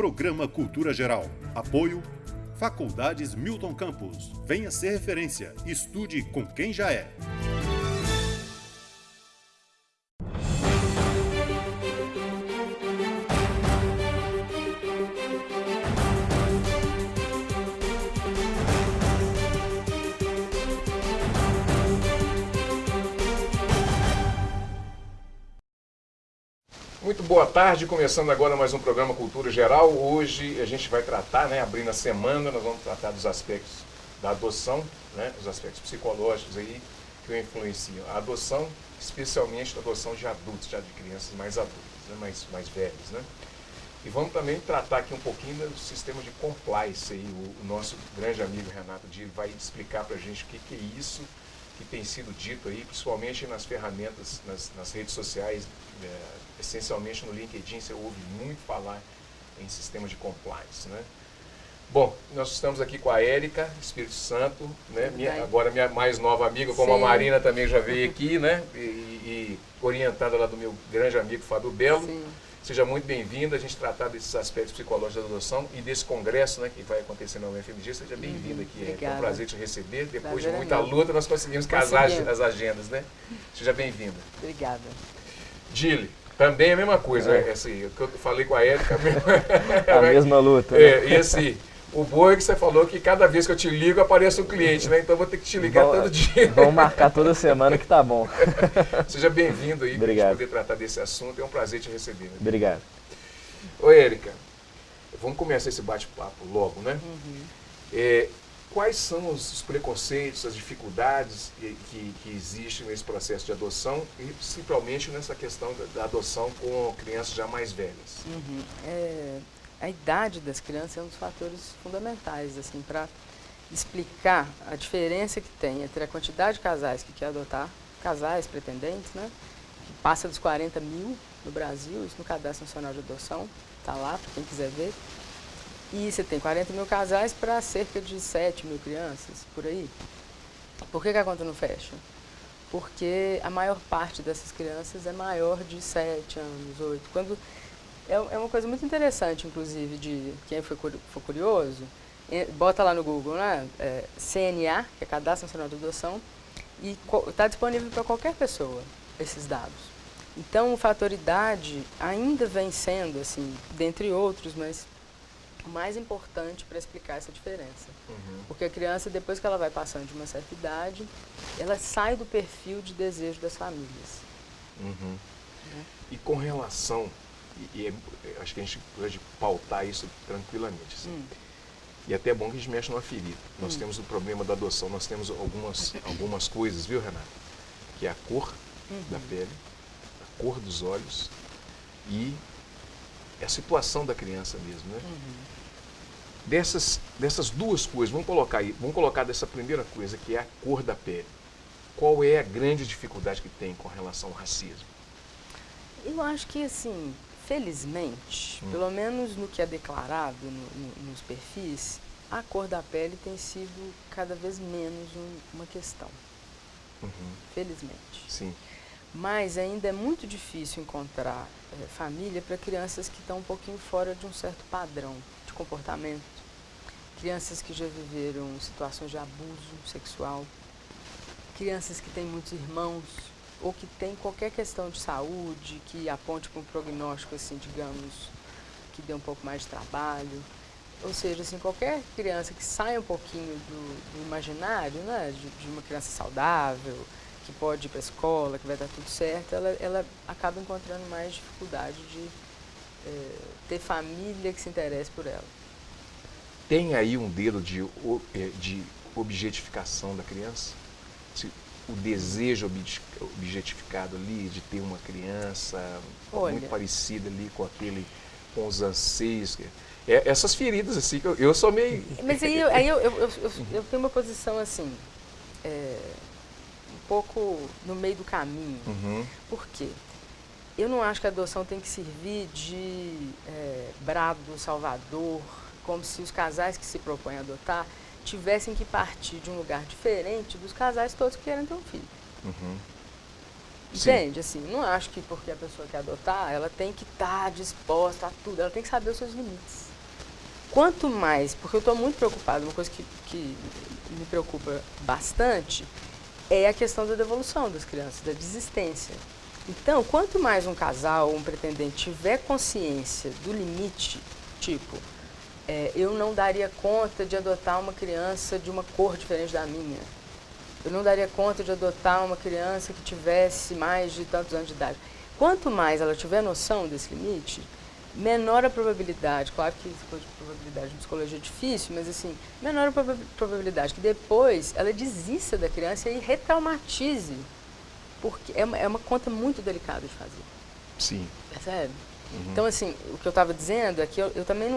Programa Cultura Geral. Apoio Faculdades Milton Campos. Venha ser referência. Estude com quem já é. Muito boa tarde, começando agora mais um programa Cultura Geral. Hoje a gente vai tratar, abrindo a semana, nós vamos tratar dos aspectos da adoção, os aspectos psicológicos aí que influenciam a adoção, especialmente a adoção de adultos, já de crianças mais adultas, mais velhas, E vamos também tratar aqui um pouquinho do sistema de compliance aí. O nosso grande amigo Renato Dili vai explicar para a gente o que é isso que tem sido dito aí, principalmente nas ferramentas, nas redes sociais, essencialmente no LinkedIn, você ouve muito falar em sistema de compliance, Bom, nós estamos aqui com a Érica, Espírito Santo, agora minha mais nova amiga, como Sim. A Marina também já veio aqui, e orientada lá do meu grande amigo Fábio Belo. Sim. Seja muito bem-vinda, a gente tratar desses aspectos psicológicos da adoção e desse congresso que vai acontecer na UFMG. Seja bem-vinda aqui, é um prazer te receber. Depois de muita luta, nós conseguimos casar as agendas, Seja bem-vinda. Obrigada. Dili, também a mesma coisa, o que eu falei com a Érica. A mesma luta. E assim, o bom é que você falou que cada vez que eu te ligo aparece um cliente, Então eu vou ter que te ligar todo dia. Vamos marcar toda semana que tá bom. Seja bem-vindo aí para a gente poder tratar desse assunto. É um prazer te receber. Obrigado. Ô, Érica, vamos começar esse bate-papo logo, Quais são os preconceitos, as dificuldades que existem nesse processo de adoção e principalmente nessa questão da adoção com crianças já mais velhas? A idade das crianças é um dos fatores fundamentais para explicar a diferença que tem entre a quantidade de casais que quer adotar, casais pretendentes, que passa dos 40 mil no Brasil, isso no Cadastro Nacional de Adoção, está lá para quem quiser ver. E você tem 40 mil casais para cerca de 7 mil crianças, por aí. Por que a conta não fecha? Porque a maior parte dessas crianças é maior de 7 anos, 8. É uma coisa muito interessante, inclusive, de quem for curioso, bota lá no Google, CNA, que é Cadastro Nacional de Adoção, e está disponível para qualquer pessoa esses dados. Então, o fator idade ainda vem sendo, dentre outros, mas o mais importante para explicar essa diferença. Porque a criança, depois que ela vai passando de uma certa idade, ela sai do perfil de desejo das famílias. E com relação, acho que a gente pode pautar isso tranquilamente. E até é bom que a gente mexa numa ferida. Nós temos o problema da adoção, nós temos algumas coisas, viu, Renata? Que é a cor da pele, a cor dos olhos e a situação da criança mesmo, Dessas duas coisas, vamos colocar dessa primeira coisa, que é a cor da pele. Qual é a grande dificuldade que tem com relação ao racismo? Eu acho que, felizmente, pelo menos no que é declarado nos perfis, a cor da pele tem sido cada vez menos uma questão. Felizmente. Sim. Mas ainda é muito difícil encontrar família para crianças que estão um pouquinho fora de um certo padrão de comportamento. Crianças que já viveram situações de abuso sexual. Crianças que têm muitos irmãos ou que têm qualquer questão de saúde que aponte para um prognóstico, digamos, que dê um pouco mais de trabalho. Ou seja, qualquer criança que saia um pouquinho do imaginário, de uma criança saudável, que pode ir para a escola, que vai dar tudo certo, ela acaba encontrando mais dificuldade de ter família que se interesse por ela. Tem aí um dedo de objetificação da criança? O desejo objetificado ali de ter uma criança muito parecida ali com os anseios. Essas feridas, que eu sou meio... Mas aí eu tenho uma posição um pouco no meio do caminho. Por quê? Eu não acho que a adoção tem que servir de brado salvador, como se os casais que se propõem a adotar tivessem que partir de um lugar diferente dos casais todos que querem ter um filho. Entende? Não acho que porque a pessoa quer adotar, ela tem que estar disposta a tudo, ela tem que saber os seus limites. quanto mais, porque eu estou muito preocupada, uma coisa que me preocupa bastante é a questão da devolução das crianças, da desistência. Então, quanto mais um casal ou um pretendente tiver consciência do limite, tipo, eu não daria conta de adotar uma criança de uma cor diferente da minha. Eu não daria conta de adotar uma criança que tivesse mais de tantos anos de idade. Quanto mais ela tiver noção desse limite, menor a probabilidade, claro que essa coisa de probabilidade de psicologia é difícil, mas assim, menor a probabilidade que depois ela desista da criança e retraumatize, porque é uma conta muito delicada de fazer. Sim. É sério. Então, assim, o que eu estava dizendo é que eu também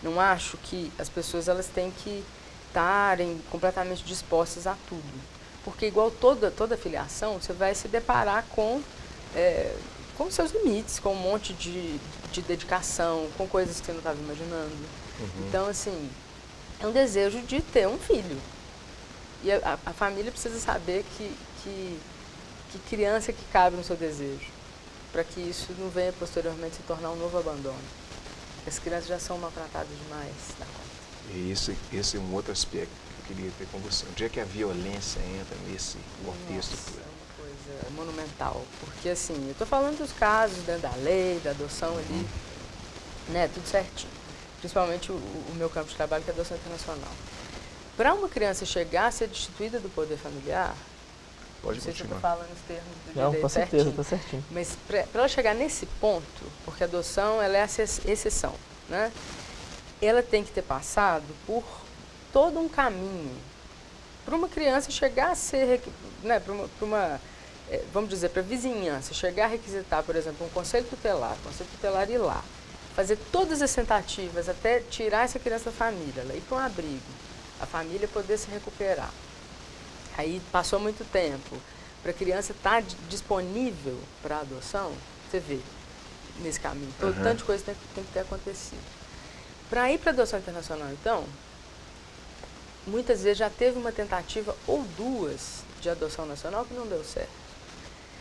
não acho que as pessoas elas têm que estarem completamente dispostas a tudo. Porque igual toda filiação, você vai se deparar com seus limites, com um monte de dedicação, com coisas que você não estava imaginando. Então, assim, é um desejo de ter um filho. E a família precisa saber que criança que cabe no seu desejo, para que isso não venha posteriormente se tornar um novo abandono. As crianças já são maltratadas demais da conta. E esse é um outro aspecto que eu queria ter com você. Onde é que a violência entra nesse contexto todo? É uma coisa monumental, porque assim, eu estou falando dos casos dentro da lei, da adoção ali, né, tudo certinho. Principalmente o meu campo de trabalho, que é a adoção internacional. Para uma criança chegar a ser destituída do poder familiar, Pode não sei se eu continuar. estou falando os termos do Não, direito com certeza, certinho, está certinho. mas para ela chegar nesse ponto, porque a adoção ela é a exceção, né? Ela tem que ter passado por todo um caminho. Para uma criança chegar a ser, né, vamos dizer, para a vizinhança, chegar a requisitar, por exemplo, um conselho tutelar ir lá, fazer todas as tentativas até tirar essa criança da família, ela ir para um abrigo, a família poder se recuperar. Aí passou muito tempo, para a criança estar disponível para a adoção, você vê nesse caminho, tanto de coisa tem que ter acontecido. Para ir para a adoção internacional, então, muitas vezes já teve uma tentativa ou duas de adoção nacional que não deu certo.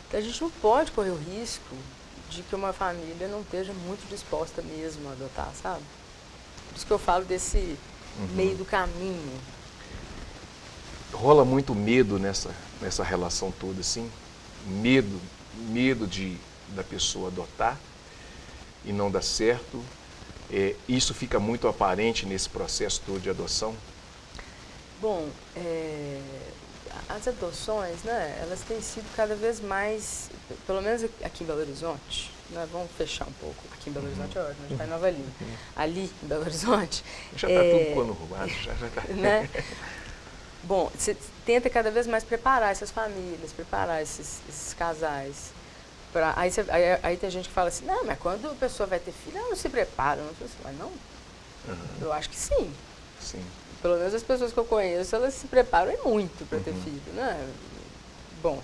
Então, a gente não pode correr o risco de que uma família não esteja muito disposta mesmo a adotar, sabe? Por isso que eu falo desse meio do caminho. Rola muito medo nessa relação toda, assim? Medo da pessoa adotar e não dar certo. Isso fica muito aparente nesse processo todo de adoção? Bom, as adoções, né, elas têm sido cada vez mais, pelo menos aqui em Belo Horizonte, né, vamos fechar um pouco, aqui em Belo Horizonte é ótimo, a gente está em Nova Lima, ali em Belo Horizonte... Já está tudo conurbado, já está... Né? Bom, você tenta cada vez mais preparar essas famílias, preparar esses casais. Aí tem gente que fala assim, não, mas quando a pessoa vai ter filho, ela não se prepara. Não sei se vai, não. Eu acho que sim. Sim. Pelo menos as pessoas que eu conheço, elas se preparam muito para ter filho, né? Bom,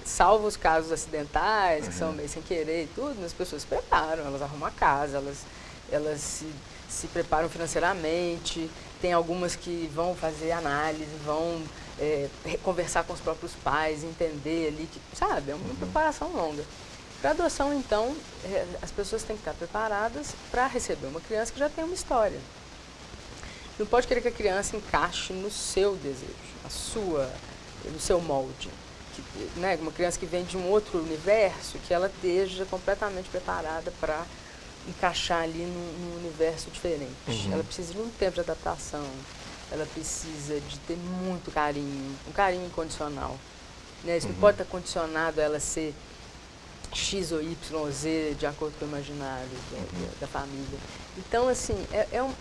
salvo os casos acidentais, que são meio sem querer e tudo, mas as pessoas se preparam, elas arrumam a casa, elas se preparam financeiramente. Tem algumas que vão fazer análise, vão conversar com os próprios pais, entender ali, sabe? É uma preparação longa. Para adoção, então, as pessoas têm que estar preparadas para receber uma criança que já tem uma história. Não pode querer que a criança encaixe no seu desejo, no seu molde. Né? Uma criança que vem de um outro universo, que ela esteja completamente preparada para encaixar ali num universo diferente. Ela precisa de um tempo de adaptação, ela precisa de ter muito carinho, um carinho incondicional. Né? Isso não pode estar condicionado a ela ser X ou Y ou Z de acordo com o imaginário da família. Então, assim,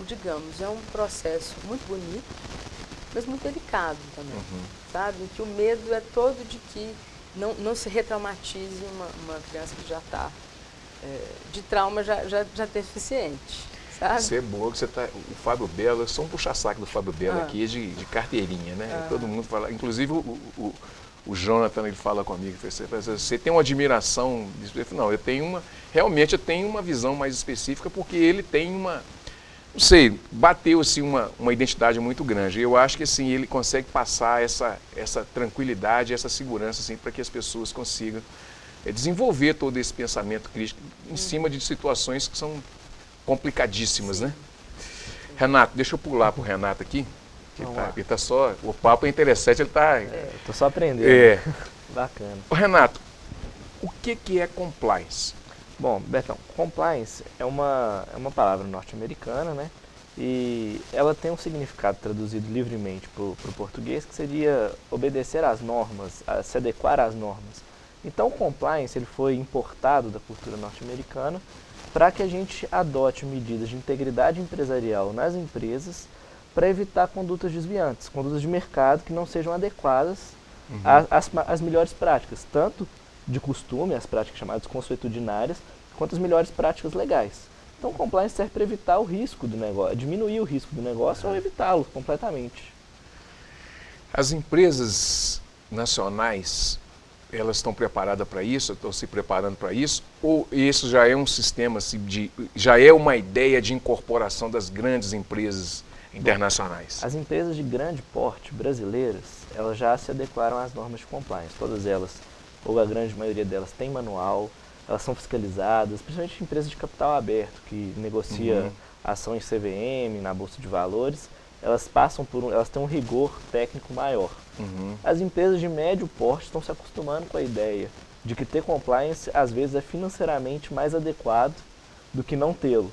digamos, é um processo muito bonito, mas muito delicado também, sabe? Que o medo é todo de que não se retraumatize uma criança que já está de trauma já tem suficiente, sabe? Você é boa, o Fábio Belo, eu sou um puxa-saco do Fábio Belo aqui de carteirinha, né? Todo mundo fala, inclusive o Jonathan, ele fala comigo, você tem uma admiração, não, realmente eu tenho uma visão mais específica, porque ele tem não sei, bateu assim uma identidade muito grande. Eu acho que assim, ele consegue passar essa tranquilidade, essa segurança assim, para que as pessoas consigam desenvolver todo esse pensamento crítico em cima de situações que são complicadíssimas, né? Renato, deixa eu pular pro Renato aqui. Que Vamos lá. ele tá só. O papo é interessante, ele tá. Tô só aprendendo. É. Bacana. Ô, Renato, o que é compliance? Bom, Betão, compliance é uma palavra norte-americana, né? E ela tem um significado traduzido livremente para o português, que seria obedecer às normas, se adequar às normas. Então, o compliance ele foi importado da cultura norte-americana para que a gente adote medidas de integridade empresarial nas empresas para evitar condutas desviantes, condutas de mercado que não sejam adequadas às melhores práticas, tanto de costume, as práticas chamadas consuetudinárias, quanto as melhores práticas legais. Então, o compliance serve para evitar o risco do negócio, diminuir o risco do negócio ou evitá-lo completamente. As empresas nacionais, elas estão preparadas para isso, estão se preparando para isso, ou isso já é um sistema, assim, já é uma ideia de incorporação das grandes empresas internacionais? As empresas de grande porte brasileiras, elas já se adequaram às normas de compliance. Todas elas, ou a grande maioria delas, tem manual, elas são fiscalizadas, principalmente empresas de capital aberto, que negocia ação em CVM, na Bolsa de Valores, elas têm um rigor técnico maior. As empresas de médio porte estão se acostumando com a ideia de que ter compliance, às vezes, é financeiramente mais adequado do que não tê-lo.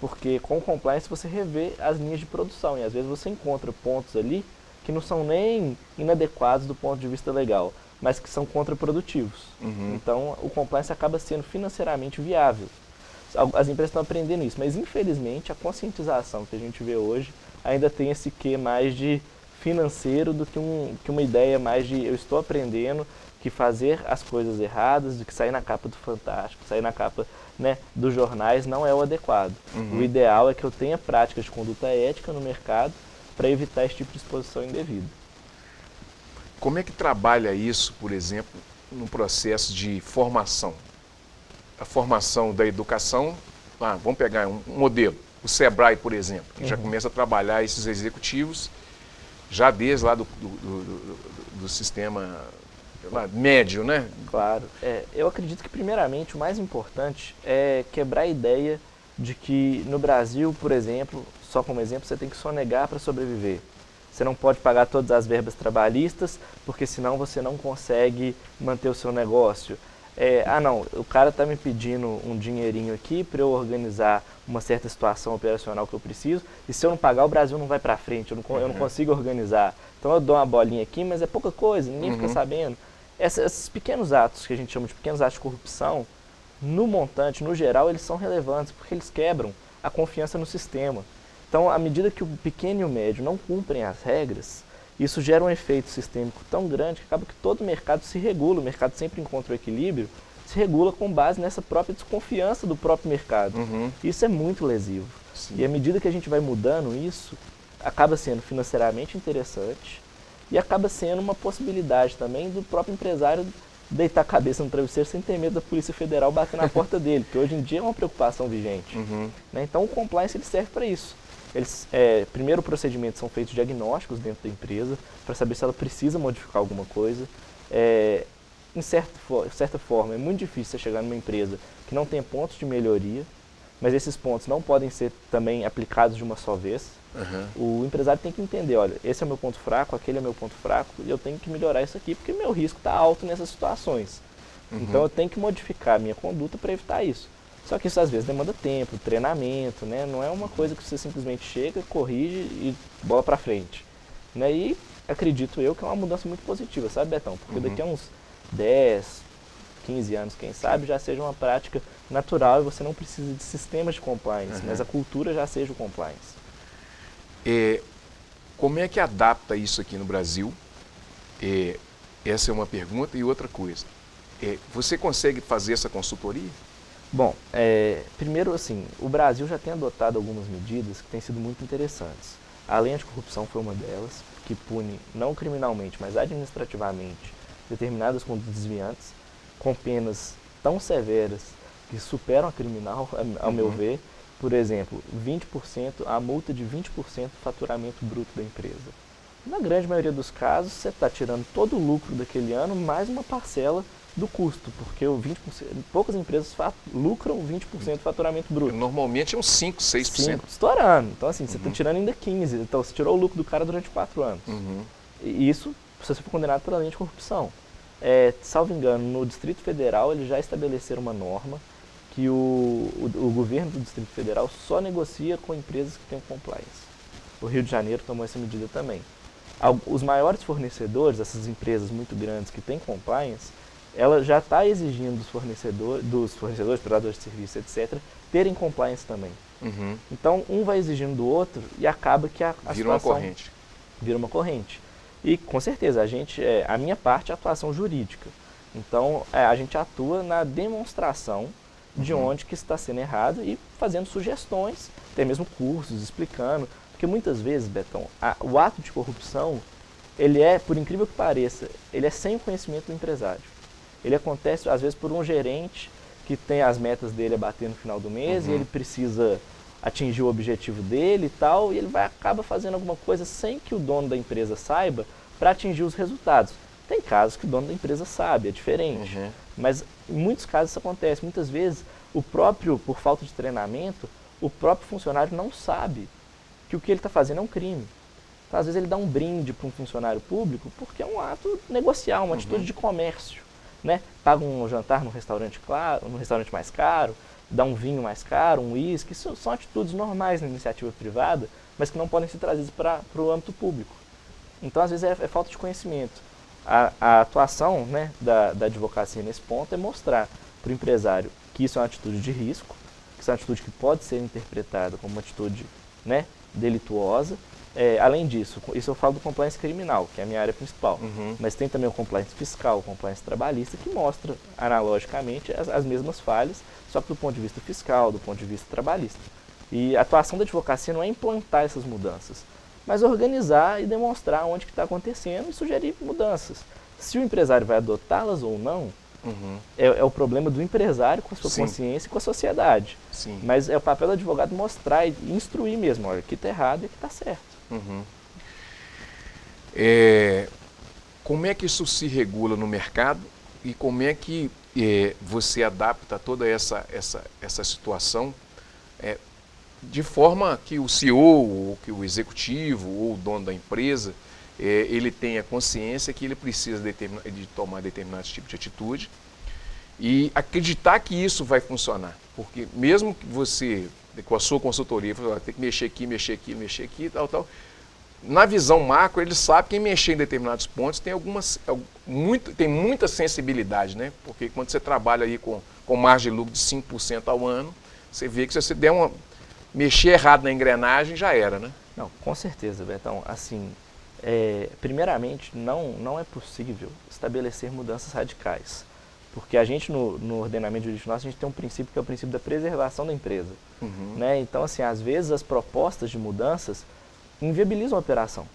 Porque com compliance você revê as linhas de produção e às vezes você encontra pontos ali que não são nem inadequados do ponto de vista legal, mas que são contraprodutivos. Então, o compliance acaba sendo financeiramente viável. As empresas estão aprendendo isso, mas infelizmente a conscientização que a gente vê hoje ainda tem esse quê mais de financeiro do que uma ideia mais de eu estou aprendendo que fazer as coisas erradas, de que sair na capa do Fantástico, sair na capa, né, dos jornais não é o adequado. O ideal é que eu tenha práticas de conduta ética no mercado para evitar esse tipo de exposição indevida. Como é que trabalha isso, por exemplo, no processo de formação? A formação da educação, vamos pegar um modelo, o Sebrae, por exemplo, que já começa a trabalhar esses executivos já desde lá do sistema médio, né? Claro. Eu acredito que, primeiramente, o mais importante é quebrar a ideia de que no Brasil, por exemplo, só como exemplo, você tem que sonegar para sobreviver. Você não pode pagar todas as verbas trabalhistas, porque senão você não consegue manter o seu negócio. Não, o cara está me pedindo um dinheirinho aqui para eu organizar uma certa situação operacional que eu preciso, e se eu não pagar, o Brasil não vai para frente, eu não consigo organizar. Então eu dou uma bolinha aqui, mas é pouca coisa, ninguém fica sabendo. Esses pequenos atos, que a gente chama de pequenos atos de corrupção, no montante, no geral, eles são relevantes, porque eles quebram a confiança no sistema. Então, à medida que o pequeno e o médio não cumprem as regras, isso gera um efeito sistêmico tão grande que acaba que todo o mercado se regula, o mercado sempre encontra o equilíbrio, se regula com base nessa própria desconfiança do próprio mercado. Isso é muito lesivo. Sim. E à medida que a gente vai mudando isso, acaba sendo financeiramente interessante e acaba sendo uma possibilidade também do próprio empresário deitar a cabeça no travesseiro sem ter medo da Polícia Federal bater na porta dele, que hoje em dia é uma preocupação vigente. Né? Então o compliance ele serve para isso. Primeiro, o procedimento são feitos diagnósticos dentro da empresa para saber se ela precisa modificar alguma coisa. De certa forma, é muito difícil você chegar numa empresa que não tem pontos de melhoria, mas esses pontos não podem ser também aplicados de uma só vez. O empresário tem que entender, olha, esse é o meu ponto fraco, aquele é o meu ponto fraco, e eu tenho que melhorar isso aqui porque meu risco está alto nessas situações. Então eu tenho que modificar a minha conduta para evitar isso. Só que isso às vezes demanda tempo, treinamento, né? Não é uma coisa que você simplesmente chega, corrige e bola para frente. Né? E acredito eu que é uma mudança muito positiva, sabe, Betão? Porque daqui a uns 10, 15 anos, quem sabe, já seja uma prática natural e você não precisa de sistemas de compliance, mas a cultura já seja o compliance. Como é que adapta isso aqui no Brasil? Essa é uma pergunta. E outra coisa, você consegue fazer essa consultoria? Bom, primeiro assim, o Brasil já tem adotado algumas medidas que têm sido muito interessantes. A lei anticorrupção foi uma delas, que pune não criminalmente, mas administrativamente, determinadas condutas desviantes, com penas tão severas que superam a criminal, ao meu ver. Por exemplo, 20%, a multa de 20% do faturamento bruto da empresa. Na grande maioria dos casos, você está tirando todo o lucro daquele ano, mais uma parcela do custo, porque o 20%, poucas empresas lucram 20% do faturamento bruto. Normalmente é uns 5, 6%. Estourando. Então, assim, você está tirando ainda 15%. Então, você tirou o lucro do cara durante 4 anos. E isso, se você for condenado pela lei de corrupção. Salvo engano, no Distrito Federal, eles já estabeleceram uma norma que o governo do Distrito Federal só negocia com empresas que têm compliance. O Rio de Janeiro tomou essa medida também. Os maiores fornecedores, essas empresas muito grandes que têm compliance, ela já está exigindo dos fornecedores, prestadores de serviço, etc., terem compliance também. Então, um vai exigindo do outro e acaba que a vira uma situação corrente. Vira uma corrente. E, com certeza, a minha parte é a atuação jurídica. Então, a gente atua na demonstração de onde que está sendo errado e fazendo sugestões, até mesmo cursos, explicando. Porque muitas vezes, Betão, o ato de corrupção, ele é, por incrível que pareça, ele é sem o conhecimento do empresário. Ele acontece, às vezes, por um gerente que tem as metas dele a bater no final do mês e ele precisa atingir o objetivo dele e tal, e ele acaba fazendo alguma coisa sem que o dono da empresa saiba para atingir os resultados. Tem casos que o dono da empresa sabe, é diferente. Mas em muitos casos isso acontece. Muitas vezes, por falta de treinamento, o próprio funcionário não sabe que o que ele está fazendo é um crime. Então, às vezes ele dá um brinde para um funcionário público porque é um ato negocial, uma atitude de comércio. Né? Paga um jantar num restaurante mais caro, dá um vinho mais caro, um uísque. Isso são atitudes normais na iniciativa privada, mas que não podem ser trazidas para o âmbito público. Então, às vezes, é falta de conhecimento. A atuação, né, da advocacia nesse ponto é mostrar para o empresário que isso é uma atitude de risco, que isso é uma atitude que pode ser interpretada como uma atitude, né, delituosa. Além disso, isso eu falo do compliance criminal, que é a minha área principal, mas tem também o compliance fiscal, o compliance trabalhista, que mostra analogicamente as mesmas falhas, só que do ponto de vista fiscal, do ponto de vista trabalhista. E a atuação da advocacia não é implantar essas mudanças, mas organizar e demonstrar onde que está acontecendo e sugerir mudanças. Se o empresário vai adotá-las ou não, é o problema do empresário com a sua consciência e com a sociedade. Mas é o papel do advogado mostrar e instruir mesmo, olha, aqui está errado e aqui está certo. Como é que isso se regula no mercado e como é que você adapta toda essa situação de forma que o CEO, ou que o executivo, ou o dono da empresa, ele tenha consciência que ele precisa de tomar determinado tipo de atitude e acreditar que isso vai funcionar. Porque mesmo que você, com a sua consultoria, tem que mexer aqui, tal, na visão macro, ele sabe que em mexer em determinados pontos tem muita sensibilidade, né? Porque quando você trabalha aí com margem de lucro de 5% ao ano, você vê que se você mexer errado na engrenagem, já era, né? Não, com certeza, Betão. Assim, primeiramente, não é possível estabelecer mudanças radicais. Porque a gente, no ordenamento jurídico nosso, a gente tem um princípio que é o princípio da preservação da empresa. Né? Então, assim, às vezes as propostas de mudanças inviabilizam a operação.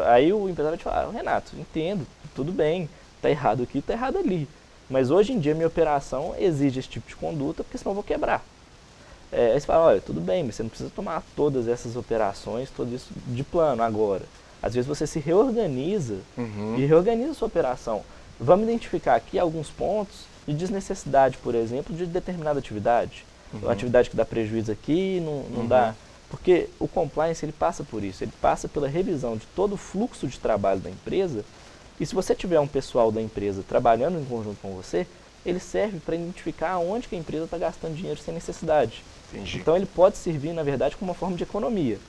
Aí o empresário vai te falar, Renato, entendo, tudo bem, está errado aqui, está errado ali. Mas hoje em dia minha operação exige esse tipo de conduta, porque senão eu vou quebrar. Aí você fala, olha, tudo bem, mas você não precisa tomar todas essas operações, tudo isso de plano agora. Às vezes você se reorganiza e reorganiza a sua operação. Vamos identificar aqui alguns pontos de desnecessidade, por exemplo, de determinada atividade. Uma atividade que dá prejuízo aqui, não dá. Porque o compliance, ele passa por isso, ele passa pela revisão de todo o fluxo de trabalho da empresa, e se você tiver um pessoal da empresa trabalhando em conjunto com você, ele serve para identificar onde que a empresa está gastando dinheiro sem necessidade. Entendi. Então ele pode servir, na verdade, como uma forma de economia.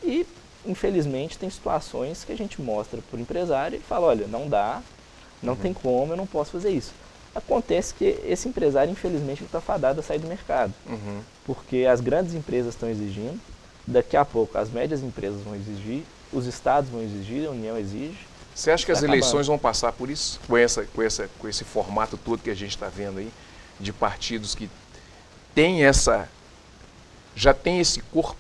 E, infelizmente, tem situações que a gente mostra para o empresário e fala, olha, não dá, não tem como, eu não posso fazer isso. Acontece que esse empresário, infelizmente, está fadado a sair do mercado. Porque as grandes empresas estão exigindo, daqui a pouco as médias empresas vão exigir, os estados vão exigir, a União exige. Você acha que as eleições vão passar por isso? Com esse formato todo que a gente está vendo aí, de partidos que já tem esse corpo?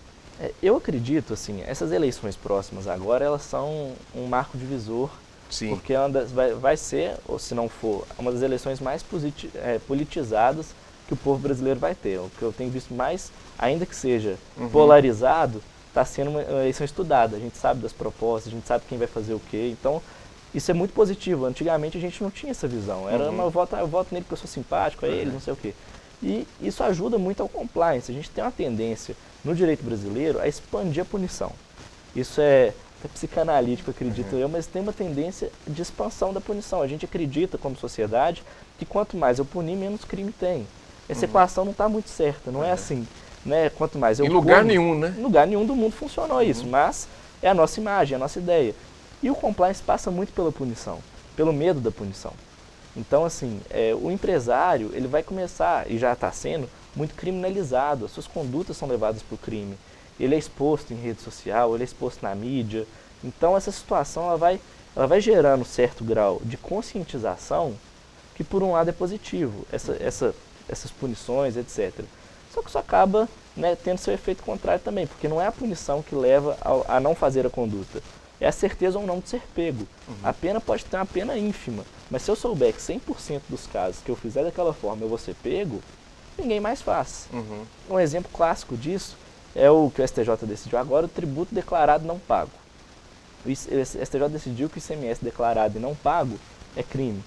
Eu acredito, assim, essas eleições próximas agora, elas são um marco divisor. Sim. Porque vai ser, ou se não for, uma das eleições mais politizadas que o povo brasileiro vai ter. O que eu tenho visto mais, ainda que seja polarizado, está sendo uma eleição estudada. A gente sabe das propostas, a gente sabe quem vai fazer o quê. Então, Isso é muito positivo. Antigamente a gente não tinha essa visão. Era eu voto nele porque eu sou simpático a ele, não sei o quê. E isso ajuda muito ao compliance. A gente tem uma tendência no direito brasileiro a expandir a punição. Isso é psicanalítico, acredito eu, mas tem uma tendência de expansão da punição. A gente acredita, como sociedade, que quanto mais eu punir, menos crime tem. Essa equação não está muito certa, não é assim. Né? Quanto mais eu Em lugar nenhum, né? Em lugar nenhum do mundo funcionou isso, mas é a nossa imagem, é a nossa ideia. E o compliance passa muito pela punição, pelo medo da punição. Então, assim, o empresário, ele vai começar, e já está sendo, muito criminalizado. As suas condutas são levadas para o crime. Ele é exposto em rede social, ele é exposto na mídia. Então, essa situação ela vai gerando um certo grau de conscientização que, por um lado, é positivo, essas punições, etc. Só que isso acaba, né, tendo seu efeito contrário também, porque não é a punição que leva a não fazer a conduta. É a certeza ou não de ser pego. A pena pode ter uma pena ínfima, mas se eu souber que 100% dos casos que eu fizer daquela forma eu vou ser pego, ninguém mais faz. Um exemplo clássico disso é o que o STJ decidiu agora, o tributo declarado não pago. O STJ decidiu que o ICMS declarado e não pago é crime,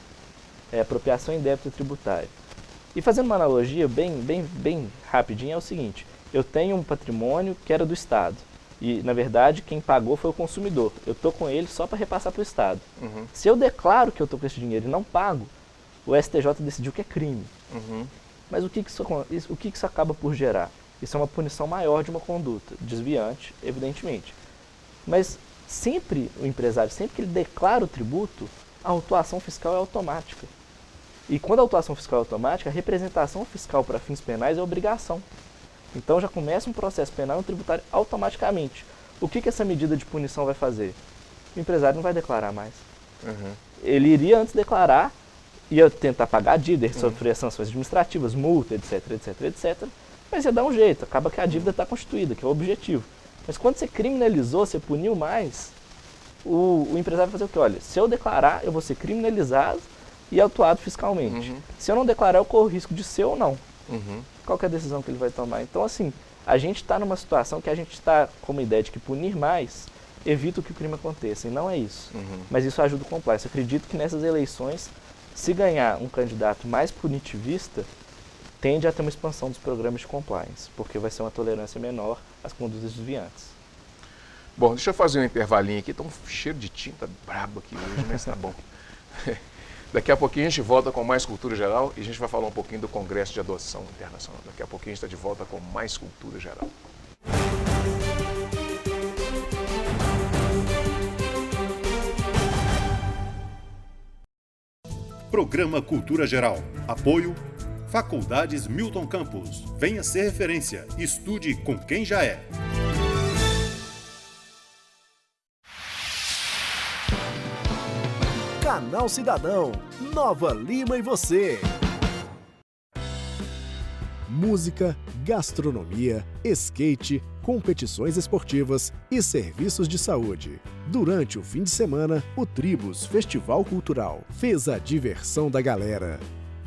é apropriação indébita tributária. E fazendo uma analogia bem rapidinha, é o seguinte: eu tenho um patrimônio que era do Estado. E, na verdade, quem pagou foi o consumidor. Eu estou com ele só para repassar para o Estado. Se eu declaro que eu estou com esse dinheiro e não pago, o STJ decidiu que é crime. Mas o que isso acaba por gerar? Isso é uma punição maior de uma conduta, desviante, evidentemente. Mas sempre o empresário, sempre que ele declara o tributo, a autuação fiscal é automática. E quando a autuação fiscal é automática, a representação fiscal para fins penais é obrigação. Então já começa um processo penal e um tributário automaticamente. O que essa medida de punição vai fazer? O empresário não vai declarar mais. Ele iria antes declarar, ia tentar pagar a dívida, sofrer sanções administrativas, multa, etc, mas ia dar um jeito, acaba que a dívida está constituída, que é o objetivo. Mas quando você criminalizou, você puniu mais, o empresário vai fazer o quê? Olha, se eu declarar, eu vou ser criminalizado e autuado fiscalmente. Se eu não declarar, eu corro o risco de ser ou não. Qual que é a decisão que ele vai tomar? Então, assim, a gente está numa situação que a gente está com uma ideia de que punir mais evita que o crime aconteça, e não é isso. Mas isso ajuda o compliance. Eu acredito que nessas eleições, se ganhar um candidato mais punitivista, tende a ter uma expansão dos programas de compliance, porque vai ser uma tolerância menor às condutas desviantes. Bom, deixa eu fazer um intervalinho aqui, tá um cheiro de tinta brabo aqui hoje, mas tá bom. Daqui a pouquinho a gente volta com mais Cultura Geral e a gente vai falar um pouquinho do Congresso de Adoção Internacional. Daqui a pouquinho a gente está de volta com mais Cultura Geral. Programa Cultura Geral. Apoio Faculdades Milton Campos. Venha ser referência. Estude com quem já é. Canal Cidadão, Nova Lima e você. Música, gastronomia, skate, competições esportivas e serviços de saúde. Durante o fim de semana, o Tribus Festival Cultural fez a diversão da galera.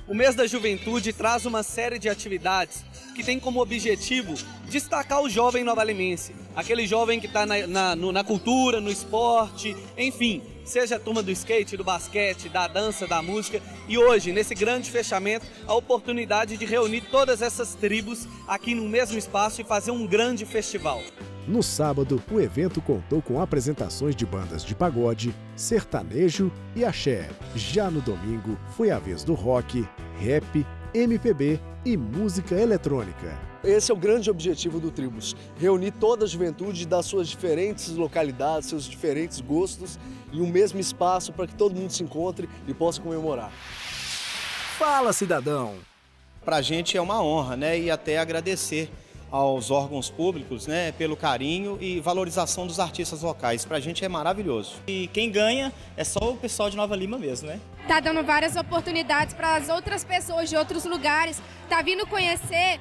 O mês da juventude traz uma série de atividades que tem como objetivo destacar o jovem novalimense, aquele jovem que está na cultura, no esporte, enfim, seja a turma do skate, do basquete, da dança, da música. E hoje, nesse grande fechamento, a oportunidade de reunir todas essas tribos aqui no mesmo espaço e fazer um grande festival. No sábado, o evento contou com apresentações de bandas de pagode, sertanejo e axé. Já no domingo, foi a vez do rock, rap, MPB e música eletrônica. Esse é o grande objetivo do Tribus, reunir toda a juventude das suas diferentes localidades, seus diferentes gostos, em um mesmo espaço para que todo mundo se encontre e possa comemorar. Fala, cidadão! Para a gente é uma honra, né? E até agradecer aos órgãos públicos, né, pelo carinho e valorização dos artistas locais. Pra gente é maravilhoso. E quem ganha é só o pessoal de Nova Lima mesmo, né? Tá dando várias oportunidades para as outras pessoas de outros lugares, tá vindo conhecer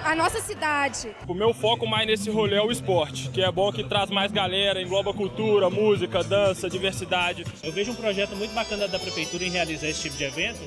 a nossa cidade. O meu foco mais nesse rolê é o esporte, que é bom que traz mais galera, engloba cultura, música, dança, diversidade. Eu vejo um projeto muito bacana da prefeitura em realizar esse tipo de evento,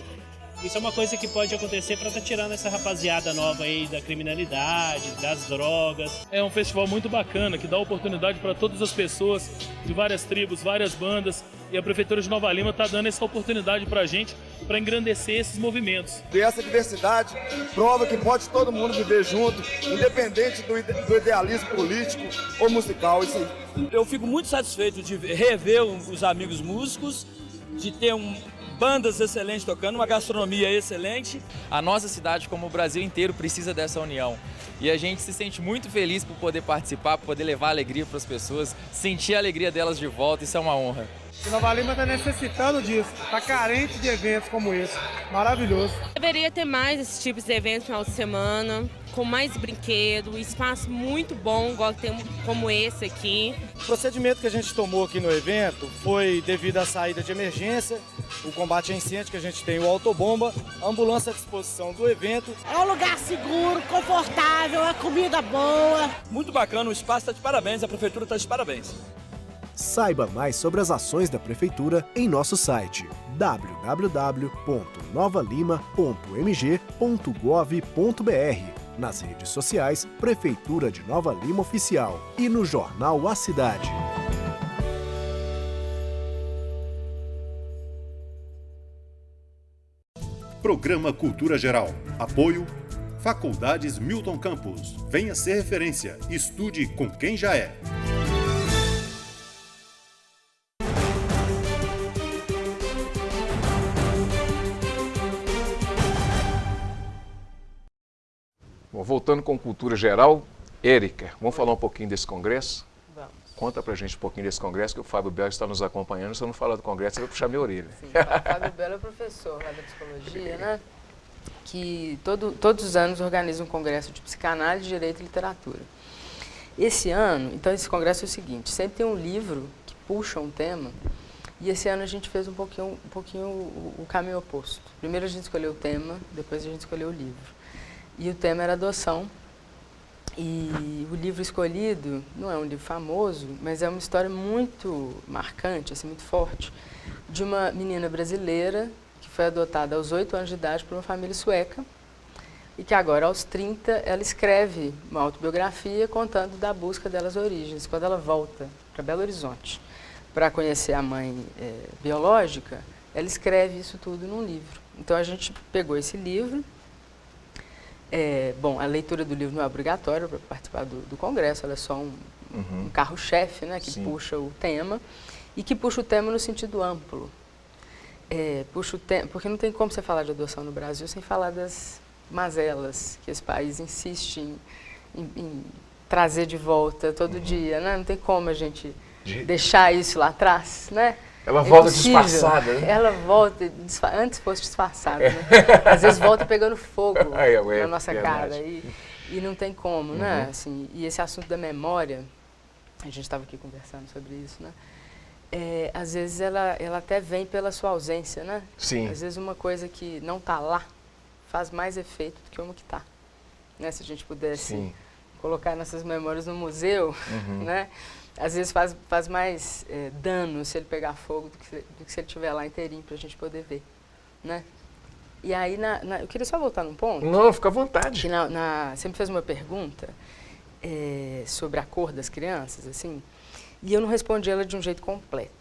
Isso é uma coisa que pode acontecer para estar tirando essa rapaziada nova aí da criminalidade, das drogas. É um festival muito bacana, que dá oportunidade para todas as pessoas de várias tribos, várias bandas, e a Prefeitura de Nova Lima está dando essa oportunidade para a gente, para engrandecer esses movimentos. E essa diversidade prova que pode todo mundo viver junto, independente do idealismo político ou musical. Isso aí. Eu fico muito satisfeito de rever os amigos músicos, de ter bandas excelentes tocando, uma gastronomia excelente. A nossa cidade, como o Brasil inteiro, precisa dessa união. E a gente se sente muito feliz por poder participar, por poder levar alegria para as pessoas, sentir a alegria delas de volta, isso é uma honra. E Nova Lima está necessitando disso, está carente de eventos como esse, maravilhoso. Deveria ter mais esses tipos de eventos no final de semana, com mais brinquedo, espaço muito bom, igual tem como esse aqui. O procedimento que a gente tomou aqui no evento foi devido à saída de emergência, o combate a incêndio que a gente tem, o autobomba, a ambulância à disposição do evento. É um lugar seguro, confortável, a comida boa. Muito bacana, o espaço está de parabéns, a Prefeitura está de parabéns. Saiba mais sobre as ações da Prefeitura em nosso site www.novalima.mg.gov.br, nas redes sociais Prefeitura de Nova Lima Oficial e no jornal A Cidade. Programa Cultura Geral. Apoio Faculdades Milton Campos. Venha ser referência. Estude com quem já é. Bom, voltando com Cultura Geral, Érica, vamos falar um pouquinho desse congresso? Vamos. Conta pra gente um pouquinho desse congresso, que o Fábio Belo está nos acompanhando. Se eu não falar do congresso, você vai puxar minha orelha. Sim, o Fábio Belo é professor lá da psicologia, né? Que todos os anos organiza um congresso de psicanálise, direito e literatura. Esse ano, então esse congresso é o seguinte, sempre tem um livro que puxa um tema, e esse ano a gente fez um pouquinho o caminho oposto. Primeiro a gente escolheu o tema, depois a gente escolheu o livro. E o tema era adoção. E o livro escolhido não é um livro famoso, mas é uma história muito marcante, assim, muito forte, de uma menina brasileira que foi adotada aos 8 anos de idade por uma família sueca e que agora, aos 30, ela escreve uma autobiografia contando da busca delas origens. Quando ela volta para Belo Horizonte para conhecer a mãe biológica, ela escreve isso tudo num livro. Então a gente pegou esse livro. Bom, a leitura do livro não é obrigatória para participar do congresso, ela é só um carro-chefe, né, que Sim. puxa o tema, e que puxa o tema no sentido amplo. Puxa o tema, porque não tem como você falar de adoção no Brasil sem falar das mazelas que esse país insiste em trazer de volta todo dia, né? Não tem como a gente deixar isso lá atrás, né? Ela volta disfarçada, né? Ela volta, antes fosse disfarçada, né? Às vezes volta pegando fogo na nossa cara e não tem como, né? Assim, e esse assunto da memória, a gente estava aqui conversando sobre isso, né? Às vezes ela até vem pela sua ausência, né? Sim. Às vezes uma coisa que não está lá faz mais efeito do que uma que está. Né? Se a gente pudesse colocar nossas memórias no museu, né? Às vezes faz mais dano se ele pegar fogo do que se ele estiver lá inteirinho para a gente poder ver, né? E aí, eu queria só voltar num ponto. Não, fica à vontade. Que você me fez uma pergunta sobre a cor das crianças, assim, e eu não respondi ela de um jeito completo.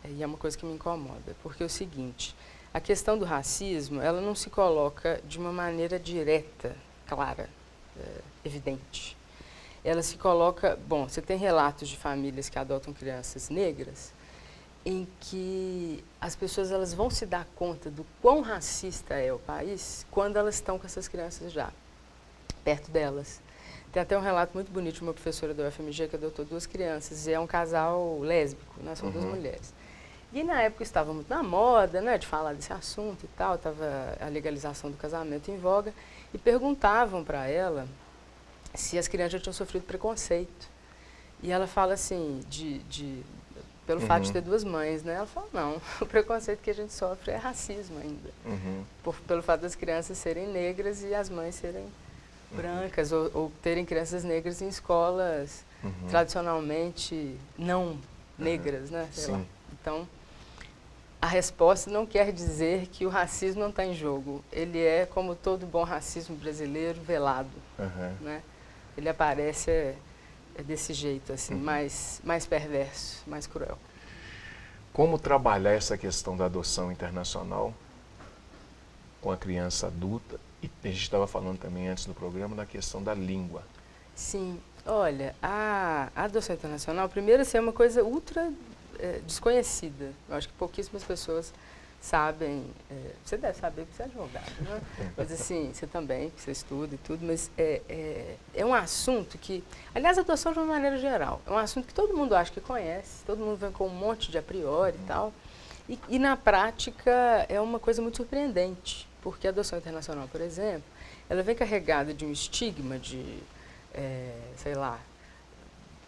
E é uma coisa que me incomoda, porque é o seguinte, a questão do racismo, ela não se coloca de uma maneira direta, clara, evidente. Ela se coloca, bom, você tem relatos de famílias que adotam crianças negras em que as pessoas elas vão se dar conta do quão racista é o país quando elas estão com essas crianças já perto delas. Tem até um relato muito bonito de uma professora da UFMG que adotou 2 crianças e é um casal lésbico, né? São 2 mulheres. E na época estava muito na moda, né, de falar desse assunto e tal, estava a legalização do casamento em voga e perguntavam para ela se as crianças já tinham sofrido preconceito. E ela fala assim, pelo fato de ter 2 mães, né? Ela fala, não, o preconceito que a gente sofre é racismo ainda. Pelo fato das crianças serem negras e as mães serem brancas, ou terem crianças negras em escolas tradicionalmente não negras, né? Sei lá. Então, a resposta não quer dizer que o racismo não está em jogo. Ele é, como todo bom racismo brasileiro, velado. Né? Ele aparece desse jeito, assim, mais perverso, mais cruel. Como trabalhar essa questão da adoção internacional com a criança adulta? E a gente estava falando também antes do programa da questão da língua. Sim, olha, a adoção internacional, primeiro, assim, é uma coisa ultra desconhecida. Eu acho que pouquíssimas pessoas sabem. Você deve saber porque você é advogado, né? Mas assim, você também, você estuda e tudo, mas é um assunto que, aliás, a adoção de uma maneira geral, é um assunto que todo mundo acha que conhece, todo mundo vem com um monte de a priori e tal, e na prática é uma coisa muito surpreendente, porque a adoção internacional, por exemplo, ela vem carregada de um estigma de, sei lá,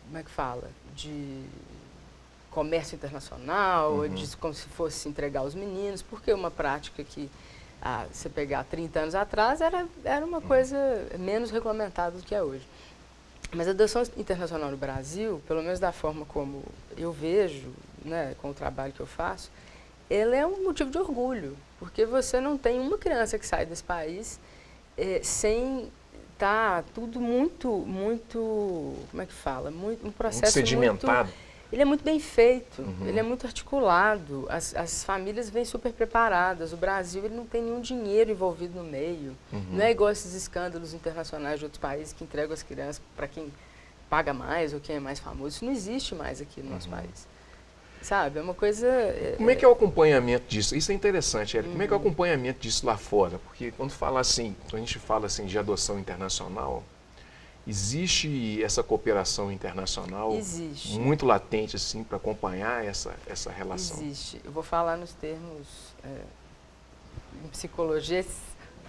como é que fala, de comércio internacional, como se fosse entregar os meninos, porque uma prática que, você pegar 30 anos atrás, era uma coisa menos regulamentada do que é hoje. Mas a adoção internacional no Brasil, pelo menos da forma como eu vejo, né, com o trabalho que eu faço, ela é um motivo de orgulho, porque você não tem uma criança que sai desse país sem estar tudo muito, como é que fala? Um processo muito sedimentado. Ele é muito bem feito, ele é muito articulado, as famílias vêm super preparadas. O Brasil ele não tem nenhum dinheiro envolvido no meio. Não é igual esses escândalos internacionais de outros países que entregam as crianças para quem paga mais ou quem é mais famoso. Isso não existe mais aqui no nosso país. Sabe, é uma coisa... Como é que é o acompanhamento disso? Isso é interessante, Érica. Como é que é o acompanhamento disso lá fora? Porque quando a gente fala assim de adoção internacional, existe essa cooperação internacional muito latente assim para acompanhar essa relação? Existe. Eu vou falar nos termos em psicologia,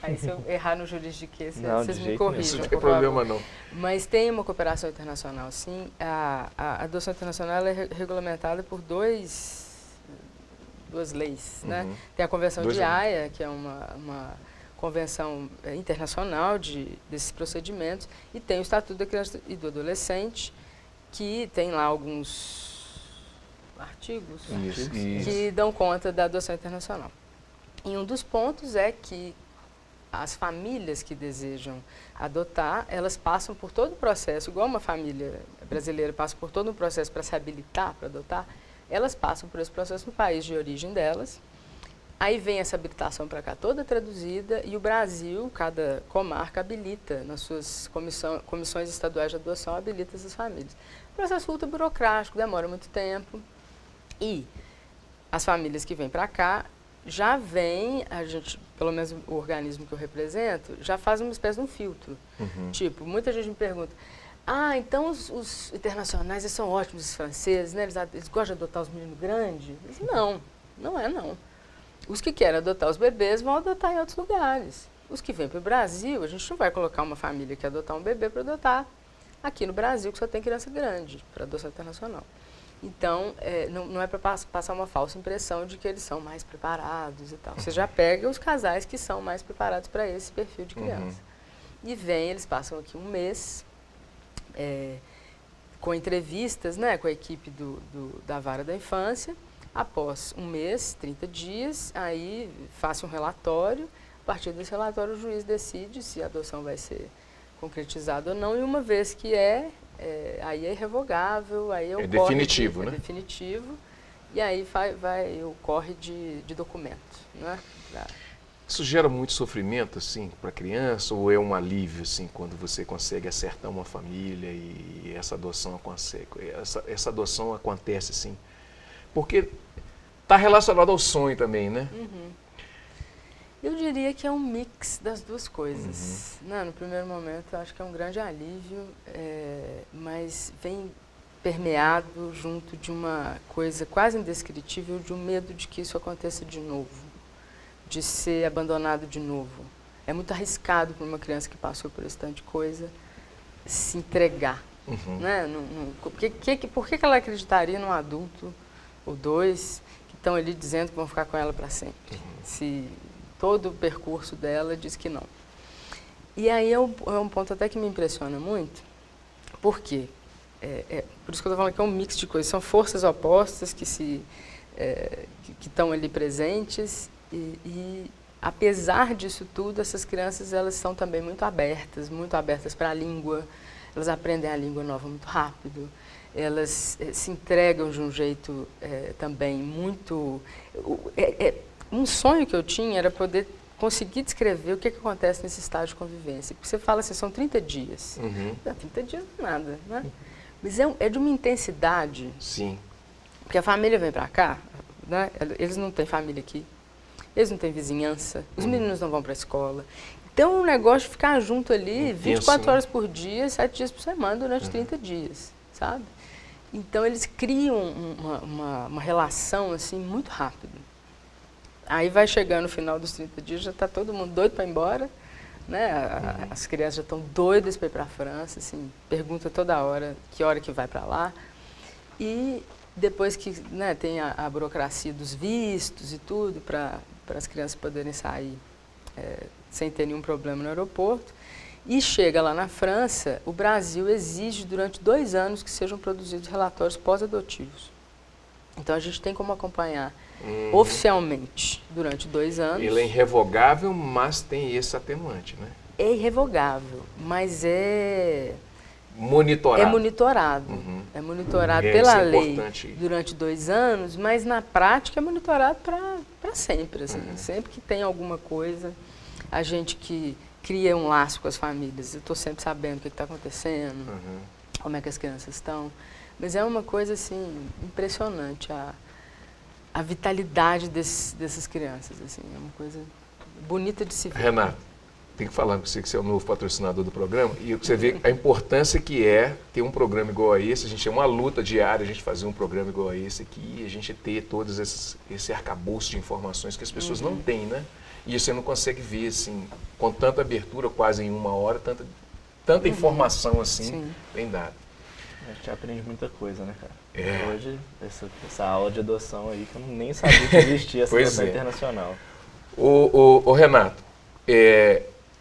aí se eu errar no juridiquês, vocês me corrijam. Não tem problema não. Mas tem uma cooperação internacional, sim. A adoção internacional é regulamentada por duas leis. Né? Tem a Convenção de Haia, que é uma convenção internacional desses procedimentos, e tem o Estatuto da Criança e do Adolescente, que tem lá alguns artigos que dão conta da adoção internacional. E um dos pontos é que as famílias que desejam adotar, elas passam por todo o processo, igual uma família brasileira passa por todo um processo para se habilitar para adotar, elas passam por esse processo no país de origem delas. Aí vem essa habilitação para cá toda traduzida e o Brasil, cada comarca habilita, nas suas comissões estaduais de adoção, habilita essas famílias. O processo ultra burocrático, demora muito tempo e as famílias que vêm para cá já vêm, a gente, pelo menos o organismo que eu represento, já faz uma espécie de um filtro. Tipo, muita gente me pergunta, então os internacionais eles são ótimos, os franceses, né? Eles gostam de adotar os meninos grandes? Não é não. Os que querem adotar os bebês vão adotar em outros lugares. Os que vêm para o Brasil, a gente não vai colocar uma família que adotar um bebê para adotar aqui no Brasil, que só tem criança grande, para adoção internacional. Então, não é para passar uma falsa impressão de que eles são mais preparados e tal. Você já pega os casais que são mais preparados para esse perfil de criança. E eles passam aqui um mês, com entrevistas, né, com a equipe da Vara da Infância. Após um mês, 30 dias, aí faça um relatório. A partir desse relatório, o juiz decide se a adoção vai ser concretizada ou não. E uma vez que aí é irrevogável, aí é definitivo, né? É definitivo. E aí vai o corre de documento, né? Isso gera muito sofrimento, assim, para a criança? Ou é um alívio, assim, quando você consegue acertar uma família e essa adoção acontece, assim? Porque está relacionado ao sonho também, né? Eu diria que é um mix das duas coisas. No primeiro momento, eu acho que é um grande alívio, mas vem permeado junto de uma coisa quase indescritível, de um medo de que isso aconteça de novo, de ser abandonado de novo. É muito arriscado para uma criança que passou por esse tanto de coisa se entregar. Né? Por que ela acreditaria num adulto ou dois que estão ali dizendo que vão ficar com ela para sempre, se todo o percurso dela diz que não? E aí é um ponto até que me impressiona muito, porque por isso que eu estou falando que é um mix de coisas, são forças opostas que se que estão ali presentes e apesar disso tudo, essas crianças elas são também muito abertas para a língua, elas aprendem a língua nova muito rápido, elas se entregam de um jeito também muito... um sonho que eu tinha era poder conseguir descrever o que acontece nesse estágio de convivência. Porque você fala assim, são 30 dias. 30 dias não é nada, né? Mas é de uma intensidade. Sim. Porque a família vem para cá, né? Eles não têm família aqui, eles não têm vizinhança, os meninos não vão para a escola. Então, o negócio de ficar junto ali 24 horas por dia, 7 dias por semana, durante 30 dias, sabe? Então, eles criam uma relação, assim, muito rápido. Aí vai chegando no final dos 30 dias, já está todo mundo doido para ir embora, né? As crianças já estão doidas para ir para a França, assim, pergunta toda hora que hora que vai para lá. E depois que, né, tem a burocracia dos vistos e tudo, para as crianças poderem sair sem ter nenhum problema no aeroporto, e chega lá na França, o Brasil exige durante 2 anos que sejam produzidos relatórios pós-adotivos. Então a gente tem como acompanhar oficialmente durante 2 anos. Ele é irrevogável, mas tem esse atenuante, né? É irrevogável, mas é monitorado. É monitorado. É monitorado pela lei durante 2 anos, mas na prática é monitorado para sempre. Assim. Sempre que tem alguma coisa, a gente que cria um laço com as famílias, eu estou sempre sabendo o que está acontecendo, como é que as crianças estão. Mas é uma coisa assim impressionante a vitalidade dessas crianças. Assim, é uma coisa bonita de se ver. Renato, tem que falar com você que você é o novo patrocinador do programa e você vê a importância que é ter um programa igual a esse. A gente é uma luta diária, a gente fazer um programa igual a esse aqui e a gente ter todos esse arcabouço de informações que as pessoas não têm, né? E você não consegue ver, assim, com tanta abertura, quase em 1 hora, tanta informação assim bem dada. A gente aprende muita coisa, né, cara? Hoje, essa aula de adoção aí, que eu nem sabia que existia essa adoção internacional. Ô Renato,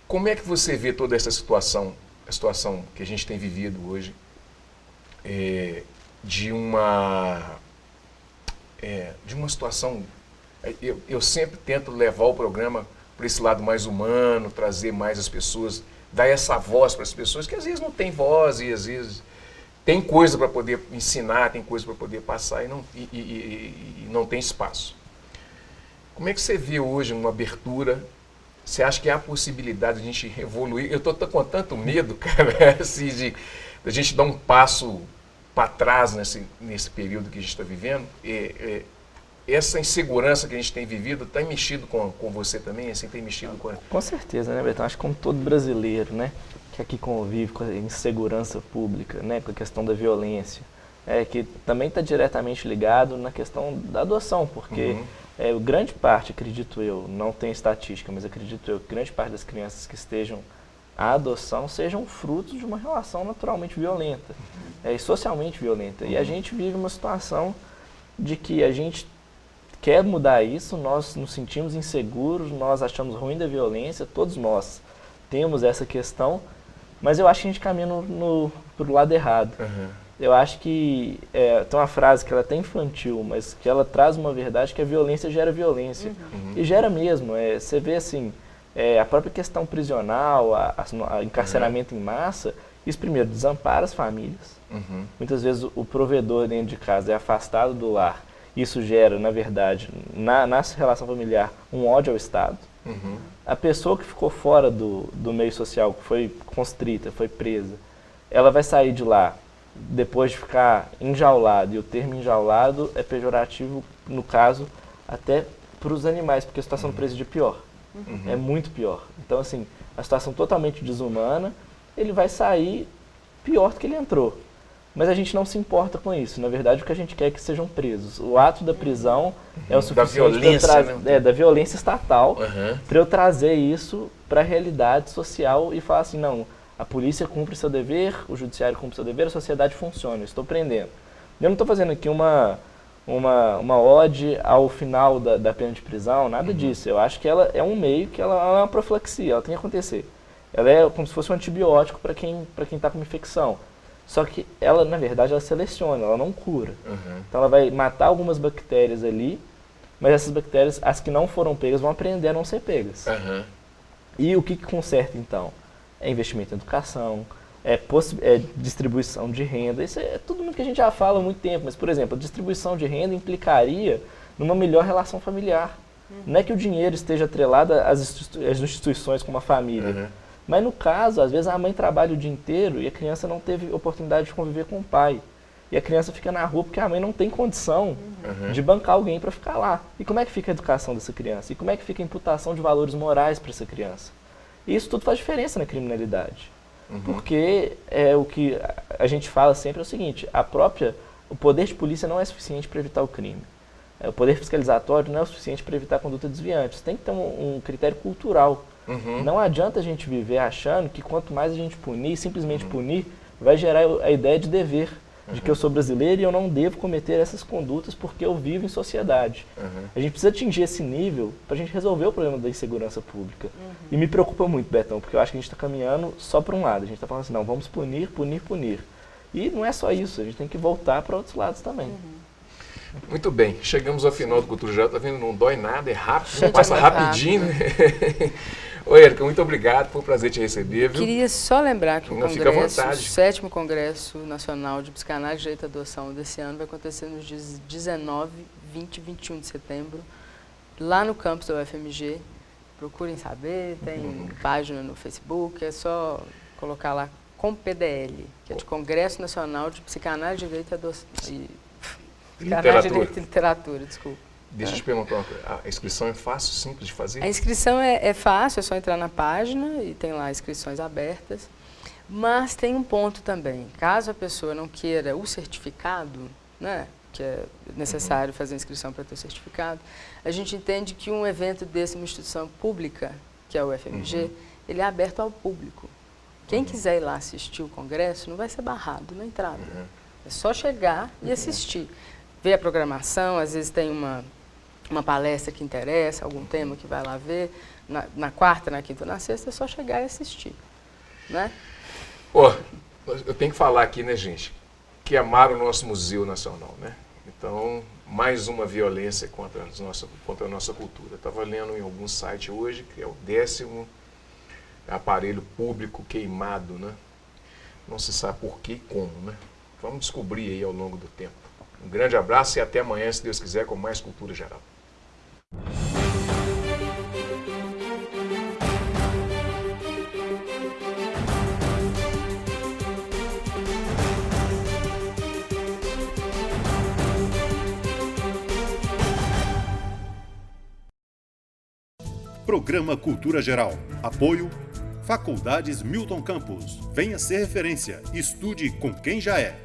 como é que você vê toda essa situação, a situação que a gente tem vivido hoje, de uma situação... Eu sempre tento levar o programa para esse lado mais humano, trazer mais as pessoas, dar essa voz para as pessoas que às vezes não tem voz e às vezes tem coisa para poder ensinar, tem coisa para poder passar e não tem espaço. Como é que você vê hoje uma abertura? Você acha que há a possibilidade de a gente evoluir? Eu estou com tanto medo, cara, assim, de a gente dar um passo para trás nesse período que a gente está vivendo. Essa insegurança que a gente tem vivido tem mexido com você também? Assim, tem mexido com... Com certeza, né, Betão? Acho que como todo brasileiro, né, que aqui convive com a insegurança pública, né, com a questão da violência, que também está diretamente ligado na questão da adoção, porque grande parte, acredito eu, não tem estatística, mas acredito eu que grande parte das crianças que estejam à adoção sejam frutos de uma relação naturalmente violenta e socialmente violenta. E a gente vive uma situação de que a gente quer mudar isso, nós nos sentimos inseguros, nós achamos ruim da violência, todos nós temos essa questão, mas eu acho que a gente caminha para o lado errado. Eu acho que tem uma frase que ela é até infantil, mas que ela traz uma verdade, que a violência gera violência. E gera mesmo. Você vê assim, a própria questão prisional, a encarceramento em massa, isso primeiro desampara as famílias. Muitas vezes o provedor dentro de casa é afastado do lar. Isso gera, na verdade, na relação familiar, um ódio ao Estado. A pessoa que ficou fora do meio social, que foi constrita, foi presa, ela vai sair de lá depois de ficar enjaulado. E o termo enjaulado é pejorativo, no caso, até para os animais, porque a situação do presídio é pior. É muito pior. Então, assim, a situação totalmente desumana, ele vai sair pior do que ele entrou. Mas a gente não se importa com isso. Na verdade, o que a gente quer é que sejam presos. O ato da prisão é o suficiente da violência estatal para eu trazer isso para a realidade social e falar assim, não, a polícia cumpre seu dever, o judiciário cumpre seu dever, a sociedade funciona, eu estou prendendo. Eu não estou fazendo aqui uma ode ao final da pena de prisão, nada disso. Eu acho que ela é um meio, que ela é uma profilaxia, ela tem que acontecer. Ela é como se fosse um antibiótico para quem está com uma infecção. Só que ela, na verdade, ela seleciona, ela não cura. Então ela vai matar algumas bactérias ali, mas essas bactérias, as que não foram pegas, vão aprender a não ser pegas. E o que conserta, então? É investimento em educação, é distribuição de renda. Isso é tudo que a gente já fala há muito tempo, mas, por exemplo, a distribuição de renda implicaria numa melhor relação familiar. Não é que o dinheiro esteja atrelado às instituições como a família. Mas no caso, às vezes a mãe trabalha o dia inteiro e a criança não teve oportunidade de conviver com o pai. E a criança fica na rua porque a mãe não tem condição de bancar alguém para ficar lá. E como é que fica a educação dessa criança? E como é que fica a imputação de valores morais para essa criança? E isso tudo faz diferença na criminalidade. Porque o que a gente fala sempre é o seguinte, o poder de polícia não é suficiente para evitar o crime. O poder fiscalizatório não é o suficiente para evitar conduta desviante. Você tem que ter um critério cultural. Não adianta a gente viver achando que quanto mais a gente punir, simplesmente punir, vai gerar a ideia de dever, de que eu sou brasileiro e eu não devo cometer essas condutas porque eu vivo em sociedade. A gente precisa atingir esse nível para a gente resolver o problema da insegurança pública. E me preocupa muito, Betão, porque eu acho que a gente está caminhando só para um lado. A gente está falando assim, não, vamos punir, punir, punir. E não é só isso, a gente tem que voltar para outros lados também. Muito bem, chegamos ao final do Cultura Geral, tá vendo? Não dói nada, é rápido, passa rapidinho, né? Ô, Érica, muito obrigado, foi um prazer te receber, viu? Queria só lembrar que o Fica à Congresso, o vontade. 7º Congresso Nacional de Psicanálise, Direito à Adoção desse ano vai acontecer nos dias 19, 20 e 21 de setembro, lá no campus da UFMG. Procurem saber, tem página no Facebook, é só colocar lá com PDL, que é de Congresso Nacional de Psicanálise, Direito à Adoção. Psicanálise, Direito e Literatura, desculpa. Deixa eu te perguntar uma coisa, a inscrição é fácil, simples de fazer? A inscrição é fácil, é só entrar na página e tem lá inscrições abertas. Mas tem um ponto também, caso a pessoa não queira o certificado, né, que é necessário fazer a inscrição para ter o certificado, a gente entende que um evento desse, uma instituição pública, que é o UFMG, ele é aberto ao público. Quem quiser ir lá assistir o congresso não vai ser barrado na entrada. É só chegar e assistir. Ver a programação, às vezes tem uma palestra que interessa, algum tema que vai lá ver, na quarta, na quinta ou na sexta, é só chegar e assistir, né? Ó, eu tenho que falar aqui, né, gente, que amaram o nosso Museu Nacional, né? Então, mais uma violência contra a nossa cultura. Eu estava lendo em algum site hoje, que é o 10º aparelho público queimado, né? Não se sabe por que e como, né? Vamos descobrir aí ao longo do tempo. Um grande abraço e até amanhã, se Deus quiser, com mais Cultura Geral. Programa Cultura Geral. Apoio Faculdades Milton Campos. Venha ser referência. Estude com quem já é.